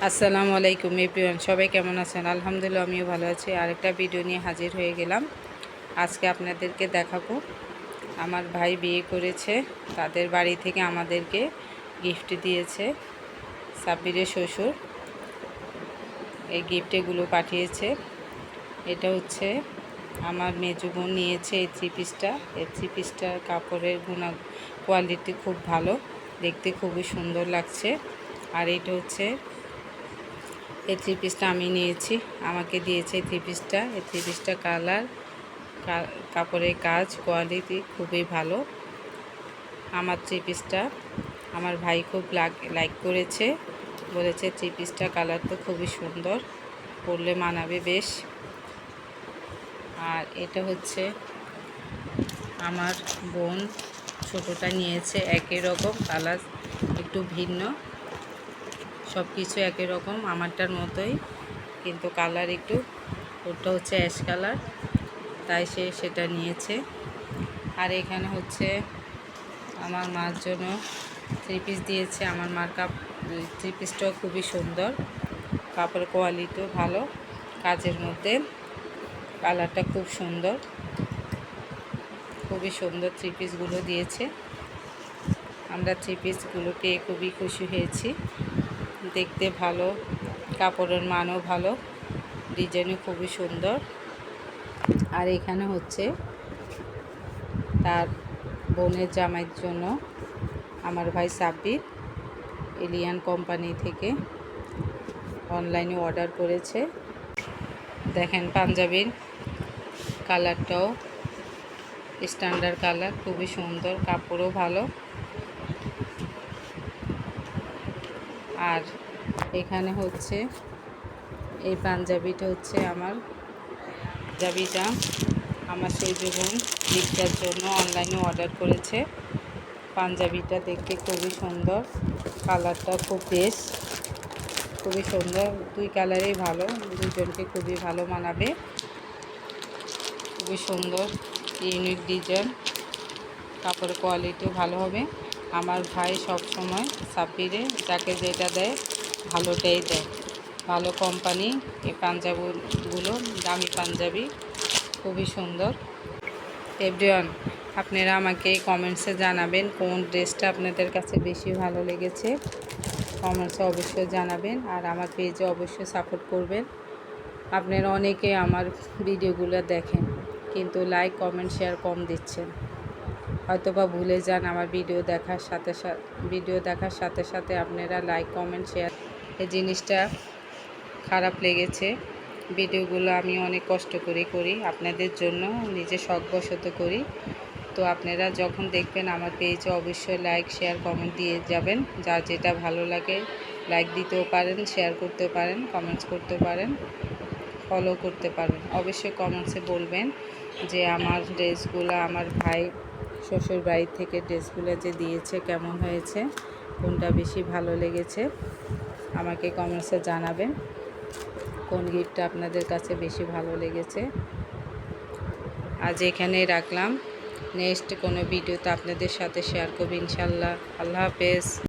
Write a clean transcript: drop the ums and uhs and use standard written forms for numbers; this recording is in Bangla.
আসসালামু আলাইকুম এভরিওয়ান, সবাই কেমন আছেন? আলহামদুলিল্লাহ আমিও ভালো আছি। আরেকটা ভিডিও নিয়ে হাজির হয়ে গেলাম। আজকে আপনাদেরকে দেখাবো আমার ভাই বিয়ে করেছে, তাদের বাড়ি থেকে আমাদেরকে গিফট দিয়েছে। সাব্বিরের শ্বশুর এই গিফটগুলো পাঠিয়েছে। এটা হচ্ছে আমার মেজো বোন নিয়েছে এই থ্রি পিসটা। এই থ্রি পিসটার কাপড়ের কোয়ালিটি খুব ভালো, দেখতে খুবই সুন্দর লাগছে। আর এটা হচ্ছে এই থ্রি পিসটা আমি নিয়েছি, আমাকে দিয়েছে এই থ্রি পিসটা। এই থ্রি পিসটা কালার, কাপড়ের কাজ, কোয়ালিটি খুবই ভালো। আমার থ্রি পিসটা আমার ভাই খুব লাইক করেছে, বলেছে থ্রি পিসটা কালার তো খুবই সুন্দর, পরলে মানাবে বেশ। আর এটা হচ্ছে আমার বোন ছোটোটা নিয়েছে, একই রকম কালার, একটু ভিন্ন, সব কিছু একই রকম আমারটার মতোই, কিন্তু কালার একটু, ওটা হচ্ছে অ্যাশ কালার, তাই সে সেটা নিয়েছে। আর এখানে হচ্ছে আমার মার জন্য থ্রি পিস দিয়েছে। আমার মার থ্রি পিসটাও খুবই সুন্দর, কাপড়ের কোয়ালিটিও ভালো, কাজের মধ্যে, কালারটা খুব সুন্দর, খুবই সুন্দর থ্রি পিসগুলো দিয়েছে। আমরা থ্রি পিসগুলো পেয়ে খুবই খুশি হয়েছি, দেখতে ভালো, কাপড়ের মানও ভালো, ডিজাইনও খুবই সুন্দর। আর এখানে হচ্ছে তার বোনের জামাইয়ের জন্য আমার ভাই সাব্বির এলিয়ান কোম্পানি থেকে অনলাইনে অর্ডার করেছে। দেখেন পাঞ্জাবির কালারটাও স্ট্যান্ডার্ড কালার, খুবই সুন্দর, কাপড়ও ভালো। আর এখানে হচ্ছে এই পাঞ্জাবিটা হচ্ছে আমার সেই বোন গিফটের জন্য অনলাইনে অর্ডার করেছে। পাঞ্জাবিটা দেখতে খুবই সুন্দর, কালারটা খুব বেশ, খুবই সুন্দর, দুই কালারেই ভালো, দুজনকে খুবই ভালো মানাবে, খুবই সুন্দর, ইউনিক ডিজাইন, কাপড়ের কোয়ালিটিও ভালো হবে। আমার ভাই সব সময় সাব্বিরে যাকে যেটা দেয় ভালোটাই দেয়, ভালো কোম্পানি। এই পাঞ্জাবিগুলো দামি পাঞ্জাবি, খুবই সুন্দর। এভরিওয়ান, আপনারা আমাকে কমেন্টসে জানাবেন কোন ড্রেসটা আপনাদের কাছে বেশি ভালো লেগেছে, কমেন্টসে অবশ্যই জানাবেন। আর আমার পেজে অবশ্যই সাপোর্ট করবেন। আপনারা অনেকে আমার ভিডিওগুলো দেখেন, কিন্তু লাইক কমেন্ট শেয়ার কম দিচ্ছেন, হয়তোবা ভুলে যান। আমার ভিডিও দেখার সাথে সাথে আপনারা লাইক কমেন্ট শেয়ার, এই জিনিসটা খারাপ লেগেছে। ভিডিওগুলো আমি অনেক কষ্ট করে করি, আপনাদের জন্য, নিজে শখবশত করি। তো আপনারা যখন দেখবেন আমার পেজে অবশ্যই লাইক শেয়ার কমেন্ট দিয়ে যাবেন। যার যেটা ভালো লাগে লাইক দিতেও পারেন, শেয়ার করতেও পারেন, কমেন্টস করতে পারেন, ফলো করতে পারেন। অবশ্যই কমেন্টসে বলবেন যে আমার ড্রেসগুলো, আমার ভাই শ্বশুর বাড়ি থেকে ড্রেসগুলো যে দিয়েছে কেমন হয়েছে, কোনটা বেশি ভালো লেগেছে, আমাকে কমেন্টসে জানাবেন কোন গিফটটা আপনাদের কাছে বেশি ভালো লেগেছে। আজ এখানেই রাখলাম, নেক্সট কোনো ভিডিওতে আপনাদের সাথে শেয়ার করব ইনশাল্লাহ। আল্লাহ হাফেজ।